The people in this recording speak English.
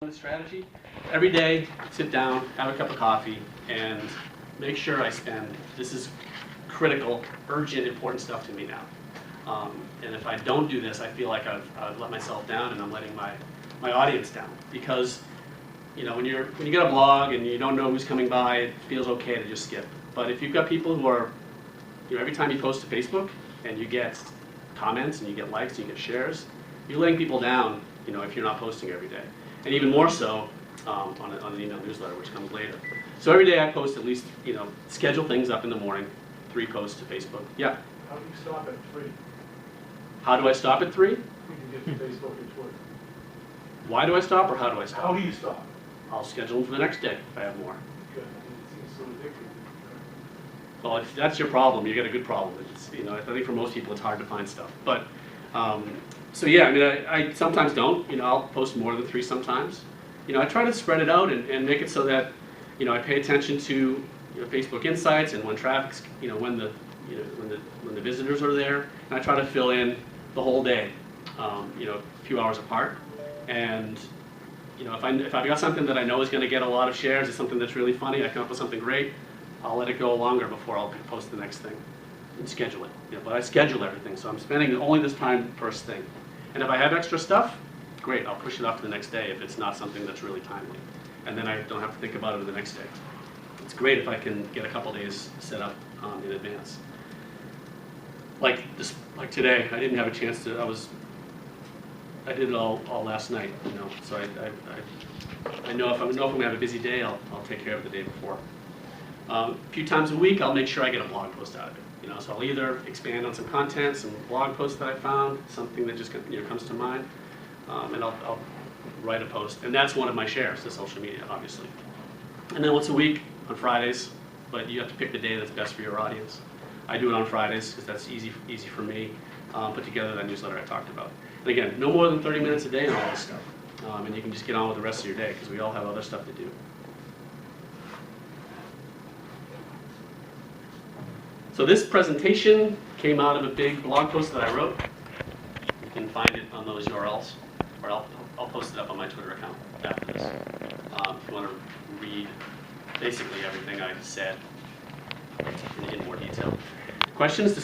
deployment strategy. Every day, sit down, have a cup of coffee, and make sure I spend, this is critical, urgent, important stuff to me now. And if I don't do this, I feel like I've let myself down and I'm letting my audience down. Because when you get a blog and you don't know who's coming by, it feels okay to just skip. But if you've got people who are, every time you post to Facebook and you get comments and you get likes and you get shares, you're letting people down, if you're not posting every day. And even more so on an email newsletter, which comes later. So every day I post at least, schedule things up in the morning, 3 posts to Facebook. Yeah? How do you stop at 3? How do I stop at 3? We can get to Facebook and Twitter. Why do I stop or how do I stop? How do you stop? I'll schedule them for the next day if I have more. Good. It seems so addictive. Well, if that's your problem, you get a good problem. It's, I think for most people it's hard to find stuff. But, so yeah, I sometimes don't. I'll post more than 3 sometimes. I try to spread it out and make it so that, I pay attention to Facebook Insights and when traffic's, when the visitors are there. And I try to fill in the whole day, a few hours apart. And if I've got something that I know is going to get a lot of shares, it's something that's really funny, I come up with something great, I'll let it go longer before I'll post the next thing and schedule it. But I schedule everything, so I'm spending only this time first thing. And if I have extra stuff, great, I'll push it off to the next day if it's not something that's really timely. And then I don't have to think about it the next day. It's great if I can get a couple days set up in advance. Like today, I didn't have a chance to, I did it all last night, so I know if I'm going to have a busy day, I'll take care of it the day before. A few times a week, I'll make sure I get a blog post out of it. So I'll either expand on some content, some blog posts that I found, something that just comes to mind, and I'll write a post. And that's one of my shares to social media, obviously. And then once a week on Fridays, but you have to pick the day that's best for your audience. I do it on Fridays because that's easy for me. Put together that newsletter I talked about. And again, no more than 30 minutes a day on all this stuff. And you can just get on with the rest of your day because we all have other stuff to do. So this presentation came out of a big blog post that I wrote. You can find it on those URLs, or I'll post it up on my Twitter account after this. If you want to read basically everything I said in more detail. Questions?